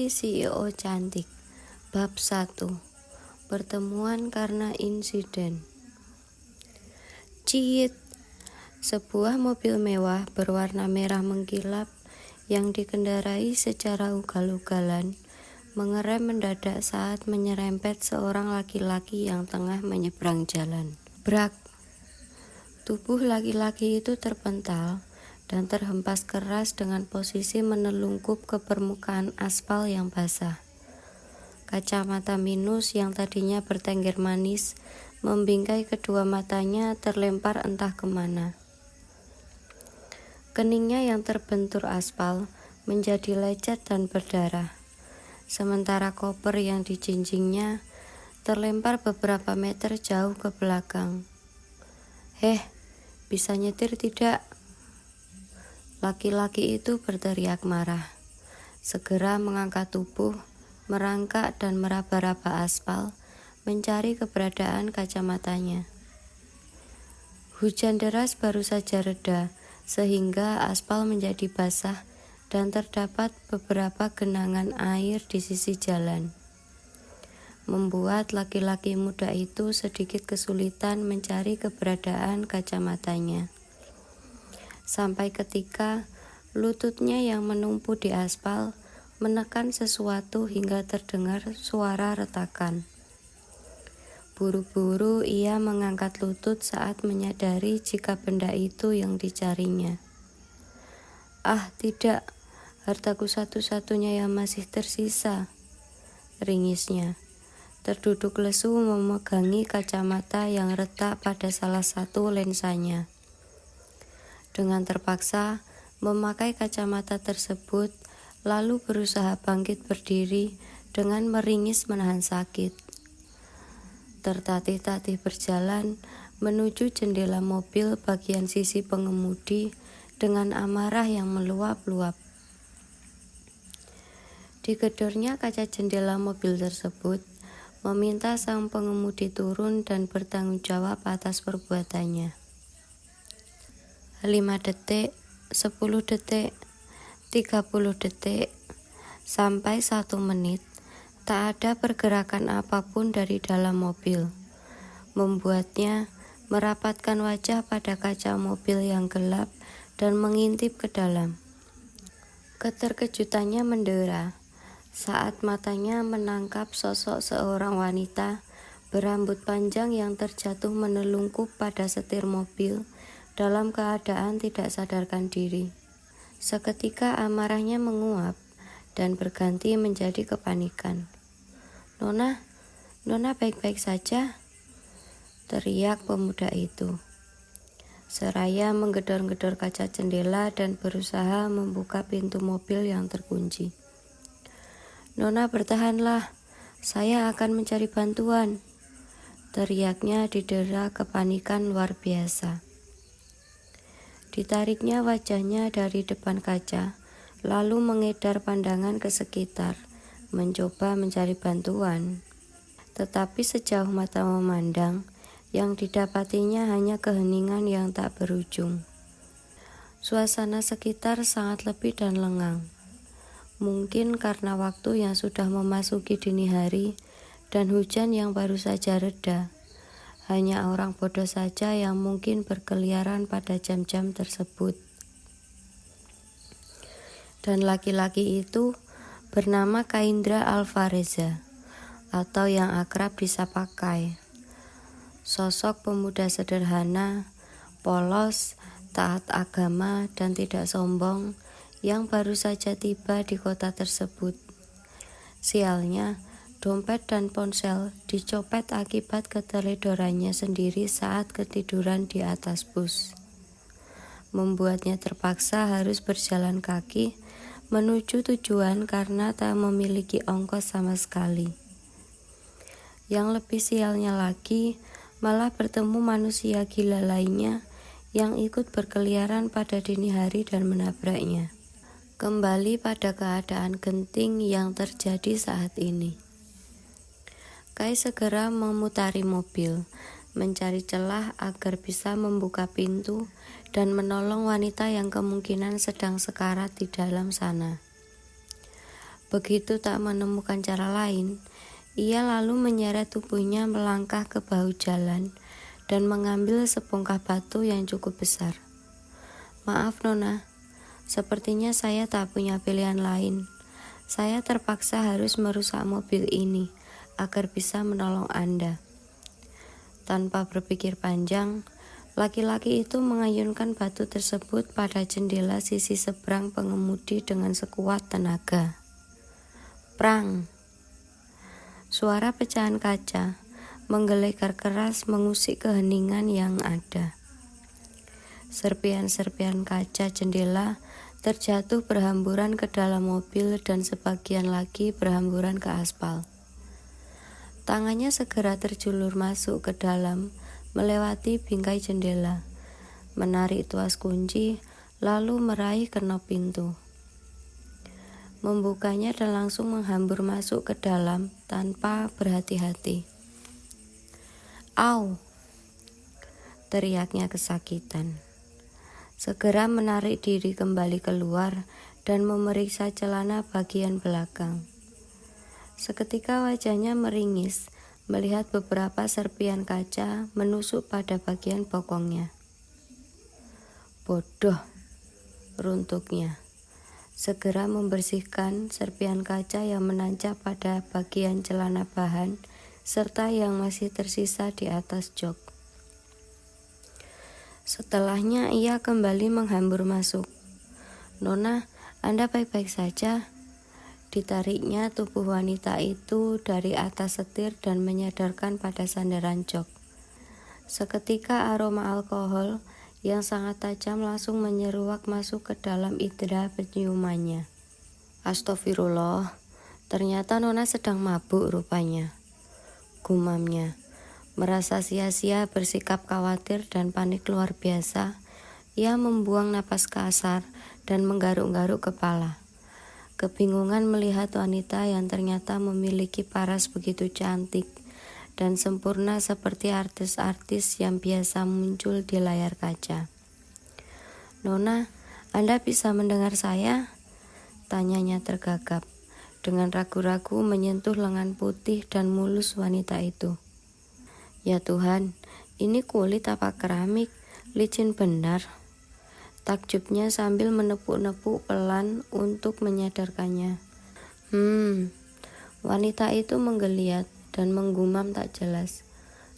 Istri CEO cantik. Bab 1. Pertemuan karena insiden. Ciit. Sebuah mobil mewah berwarna merah mengkilap yang dikendarai secara ugal-ugalan mengerem mendadak saat menyerempet seorang laki-laki yang tengah menyeberang jalan. Brak. Tubuh laki-laki itu terpental dan terhempas keras dengan posisi menelungkup ke permukaan aspal yang basah. Kacamata minus yang tadinya bertengger manis membingkai kedua matanya terlempar entah kemana. Keningnya yang terbentur aspal menjadi lecet dan berdarah, sementara koper yang dijinjingnya terlempar beberapa meter jauh ke belakang. Bisa nyetir tidak? Laki-laki itu berteriak marah, segera mengangkat tubuh, merangkak dan meraba-raba aspal, mencari keberadaan kacamatanya. Hujan deras baru saja reda, sehingga aspal menjadi basah dan terdapat beberapa genangan air di sisi jalan, membuat laki-laki muda itu sedikit kesulitan mencari keberadaan kacamatanya. Sampai ketika lututnya yang menumpu di aspal menekan sesuatu hingga terdengar suara retakan. Buru-buru ia mengangkat lutut saat menyadari jika benda itu yang dicarinya. Ah, tidak, hartaku satu-satunya yang masih tersisa, ringisnya. Terduduk lesu memegangi kacamata yang retak pada salah satu lensanya. Dengan terpaksa memakai kacamata tersebut, lalu berusaha bangkit berdiri dengan meringis menahan sakit. Tertatih-tatih berjalan menuju jendela mobil bagian sisi pengemudi dengan amarah yang meluap-luap. Digedornya kaca jendela mobil tersebut, meminta sang pengemudi turun dan bertanggung jawab atas perbuatannya. 5 detik, 10 detik, 30 detik, sampai 1 menit, tak ada pergerakan apapun dari dalam mobil, membuatnya merapatkan wajah pada kaca mobil yang gelap dan mengintip ke dalam. Keterkejutannya mendera saat matanya menangkap sosok seorang wanita berambut panjang yang terjatuh menelungkup pada setir mobil dalam keadaan tidak sadarkan diri. Seketika amarahnya menguap dan berganti menjadi kepanikan. Nona baik-baik saja?" teriak pemuda itu, seraya menggedor-gedor kaca jendela dan berusaha membuka pintu mobil yang terkunci. "Nona, bertahanlah, saya akan mencari bantuan," teriaknya didera kepanikan luar biasa. Ditariknya wajahnya dari depan kaca, lalu mengedar pandangan ke sekitar, mencoba mencari bantuan. Tetapi sejauh mata memandang, yang didapatinya hanya keheningan yang tak berujung. Suasana sekitar sangat lebih dan lengang. Mungkin karena waktu yang sudah memasuki dini hari dan hujan yang baru saja reda. Hanya orang bodoh saja yang mungkin berkeliaran pada jam-jam tersebut. Dan laki-laki itu bernama Kaindra Alvareza, atau yang akrab disapa Kai. Sosok pemuda sederhana, polos, taat agama, dan tidak sombong yang baru saja tiba di kota tersebut. Sialnya, dompet dan ponsel dicopet akibat keteledorannya sendiri saat ketiduran di atas bus, membuatnya terpaksa harus berjalan kaki menuju tujuan karena tak memiliki ongkos sama sekali. Yang lebih sialnya lagi, malah bertemu manusia gila lainnya yang ikut berkeliaran pada dini hari dan menabraknya. Kembali pada keadaan genting yang terjadi saat ini. Kai segera memutari mobil, mencari celah agar bisa membuka pintu dan menolong wanita yang kemungkinan sedang sekarat di dalam sana. Begitu tak menemukan cara lain, ia lalu menyeret tubuhnya melangkah ke bahu jalan dan mengambil sebongkah batu yang cukup besar. "Maaf Nona, sepertinya saya tak punya pilihan lain. Saya terpaksa harus merusak mobil ini agar bisa menolong Anda." Tanpa berpikir panjang, laki-laki itu mengayunkan batu tersebut pada jendela sisi seberang pengemudi dengan sekuat tenaga. Prang! Suara pecahan kaca menggelegar keras mengusik keheningan yang ada. Serpian-serpian kaca jendela terjatuh berhamburan ke dalam mobil dan sebagian lagi berhamburan ke aspal. Tangannya segera terjulur masuk ke dalam, melewati bingkai jendela, menarik tuas kunci, lalu meraih kenop pintu. Membukanya dan langsung menghambur masuk ke dalam tanpa berhati-hati. "Au!" teriaknya kesakitan. Segera menarik diri kembali keluar dan memeriksa celana bagian belakang. Seketika wajahnya meringis melihat beberapa serpian kaca menusuk pada bagian bokongnya. "Bodoh," runtuknya. Segera membersihkan serpian kaca yang menancap pada bagian celana bahan serta yang masih tersisa di atas jok. Setelahnya ia kembali menghambur masuk. "Nona, Anda baik-baik saja?" Ditariknya tubuh wanita itu dari atas setir dan menyadarkan pada sandaran jok. Seketika aroma alkohol yang sangat tajam langsung menyeruak masuk ke dalam indera penciumannya. "Astagfirullah, ternyata Nona sedang mabuk rupanya," gumamnya. Merasa sia-sia bersikap khawatir dan panik luar biasa, ia membuang napas kasar dan menggaruk-garuk kepala. Kebingungan melihat wanita yang ternyata memiliki paras begitu cantik dan sempurna seperti artis-artis yang biasa muncul di layar kaca. "Nona, Anda bisa mendengar saya?" tanyanya tergagap, dengan ragu-ragu menyentuh lengan putih dan mulus wanita itu. "Ya Tuhan, ini kulit apa keramik? Licin benar," takjubnya sambil menepuk-nepuk pelan untuk menyadarkannya. Wanita itu menggeliat dan menggumam tak jelas.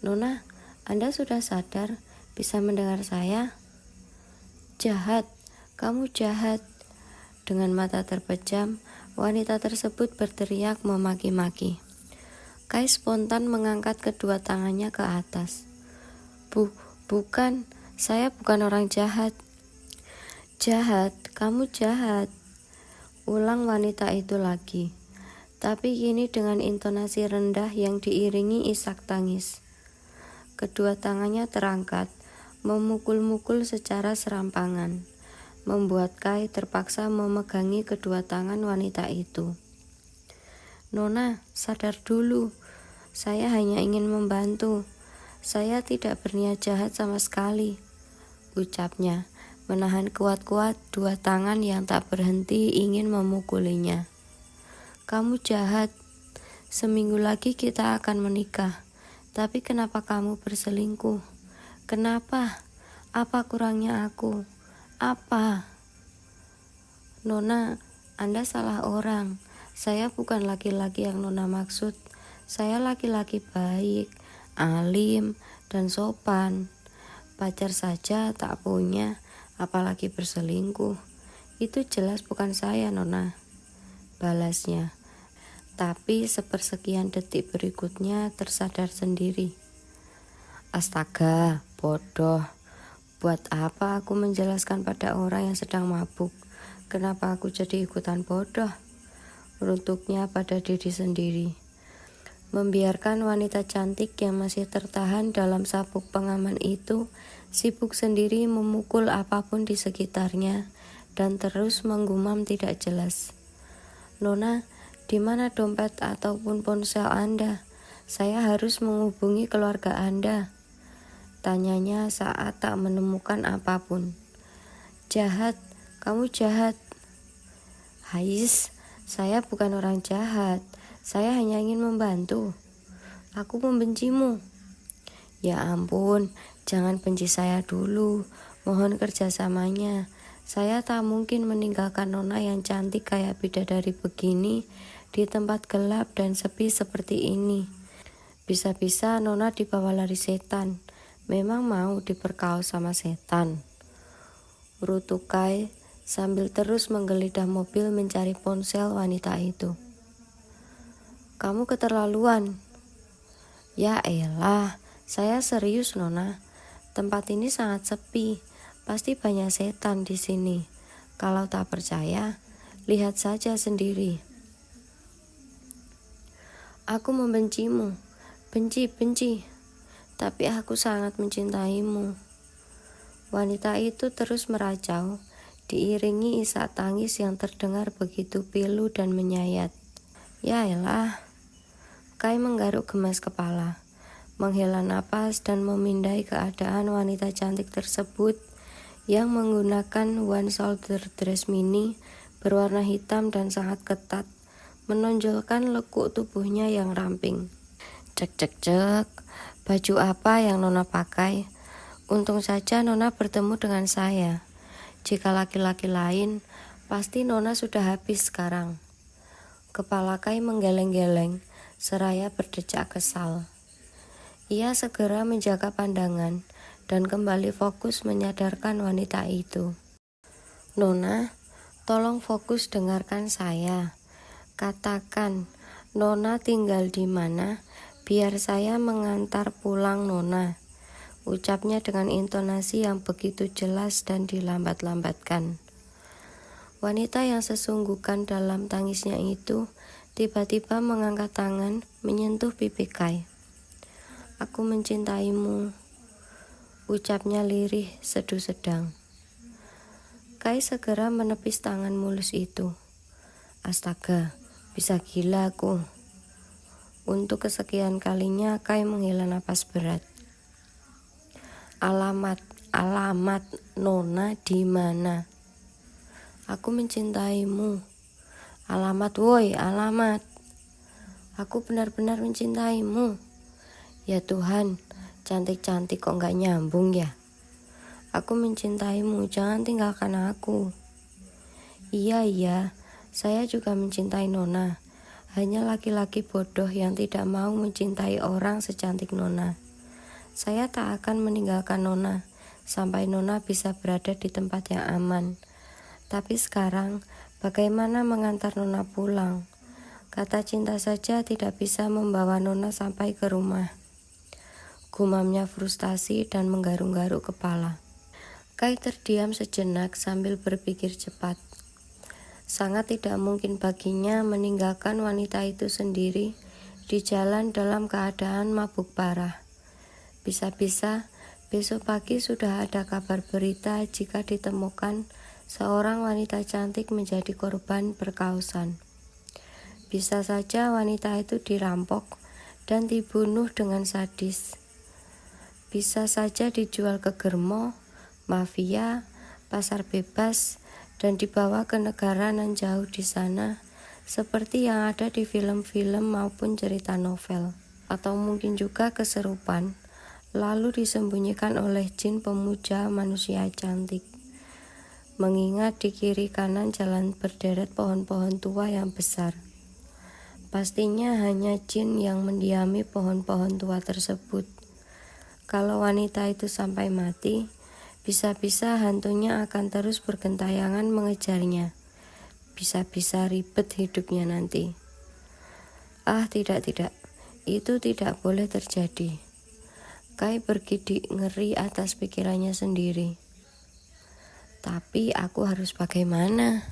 "Nona, Anda sudah sadar? Bisa mendengar saya?" "Jahat, kamu jahat." Dengan mata terpejam, wanita tersebut berteriak memaki-maki. Kai spontan mengangkat kedua tangannya ke atas. Bukan, saya bukan orang jahat." "Jahat, kamu jahat," ulang wanita itu lagi, tapi kini dengan intonasi rendah yang diiringi isak tangis. Kedua tangannya terangkat, memukul-mukul secara serampangan, membuat Kai terpaksa memegangi kedua tangan wanita itu. "Nona, sadar dulu. Saya hanya ingin membantu. Saya tidak berniat jahat sama sekali," ucapnya, menahan kuat-kuat dua tangan yang tak berhenti ingin memukulinya. "Kamu jahat. Seminggu lagi kita akan menikah. Tapi kenapa kamu berselingkuh? Kenapa? Apa kurangnya aku? Apa?" "Nona, Anda salah orang. Saya bukan laki-laki yang Nona maksud. Saya laki-laki baik, alim, dan sopan. Pacar saja tak punya, apalagi berselingkuh. Itu jelas bukan saya, Nona," balasnya. Tapi sepersekian detik berikutnya tersadar sendiri. "Astaga, bodoh. Buat apa aku menjelaskan pada orang yang sedang mabuk? Kenapa aku jadi ikutan bodoh?" runtuknya pada diri sendiri. Membiarkan wanita cantik yang masih tertahan dalam sabuk pengaman itu sibuk sendiri memukul apapun di sekitarnya dan terus menggumam tidak jelas. "Nona, di mana dompet ataupun ponsel Anda? Saya harus menghubungi keluarga Anda," tanyanya saat tak menemukan apapun. "Jahat, kamu jahat." "Hais, Saya bukan orang jahat, saya hanya ingin membantu. Aku membencimu. Ya ampun, jangan benci saya dulu. Mohon kerjasamanya. Saya tak mungkin meninggalkan Nona yang cantik kayak bidadari begini di tempat gelap dan sepi seperti ini. Bisa-bisa Nona dibawa lari setan. Memang mau diperkaos sama setan. Rutukai sambil terus menggeledah mobil mencari ponsel wanita itu. Kamu keterlaluan. Ya elah, saya serius Nona. Tempat ini sangat sepi. Pasti banyak setan di sini. Kalau tak percaya, lihat saja sendiri. Aku membencimu. Benci. Tapi aku sangat mencintaimu. Wanita itu terus meracau, diiringi isak tangis yang terdengar begitu pilu dan menyayat. Ya elah. Kai menggaruk gemas kepala, menghela napas dan memindai keadaan wanita cantik tersebut yang menggunakan one shoulder dress mini berwarna hitam dan sangat ketat, menonjolkan lekuk tubuhnya yang ramping. Cek, baju apa yang Nona pakai? Untung saja Nona bertemu dengan saya. Jika laki-laki lain, pasti Nona sudah habis sekarang. Kepala Kai menggeleng-geleng, seraya berdecak kesal. Ia segera menjaga pandangan dan kembali fokus menyadarkan wanita itu. Nona, tolong fokus dengarkan saya. Katakan, Nona tinggal di mana, biar saya mengantar pulang Nona. Ucapnya dengan intonasi yang begitu jelas dan dilambat-lambatkan. Wanita yang sesungguhkan dalam tangisnya itu tiba-tiba mengangkat tangan menyentuh pipi Kai. Aku mencintaimu, ucapnya lirih sedu sedang. Kai segera menepis tangan mulus itu. Astaga, bisa gila aku. Untuk kesekian kalinya Kai menghela napas berat. Alamat, Nona di mana? Aku mencintaimu. Alamat, woi, alamat. Aku benar-benar mencintaimu. Ya Tuhan, cantik-cantik kok gak nyambung ya? Aku mencintaimu, jangan tinggalkan aku. Iya, saya juga mencintai Nona. Hanya laki-laki bodoh yang tidak mau mencintai orang secantik Nona. Saya tak akan meninggalkan Nona sampai Nona bisa berada di tempat yang aman. Tapi sekarang, bagaimana mengantar Nona pulang? Kata cinta saja tidak bisa membawa Nona sampai ke rumah. Gumamnya frustasi dan menggaruk-garuk kepala. Kai terdiam sejenak sambil berpikir cepat. Sangat tidak mungkin baginya meninggalkan wanita itu sendiri di jalan dalam keadaan mabuk parah. Bisa-bisa besok pagi sudah ada kabar berita jika ditemukan seorang wanita cantik menjadi korban perkausan. Bisa saja wanita itu dirampok dan dibunuh dengan sadis. Bisa saja dijual ke germo, mafia, pasar bebas, dan dibawa ke negara nan jauh di sana, seperti yang ada di film-film maupun cerita novel. Atau mungkin juga keserupan, lalu disembunyikan oleh jin pemuja manusia cantik. Mengingat di kiri kanan jalan berderet pohon-pohon tua yang besar. Pastinya hanya jin yang mendiami pohon-pohon tua tersebut. Kalau wanita itu sampai mati, bisa-bisa hantunya akan terus bergentayangan mengejarnya. Bisa-bisa ribet hidupnya nanti. Tidak. Itu tidak boleh terjadi. Kai bergidik ngeri atas pikirannya sendiri. Tapi aku harus bagaimana?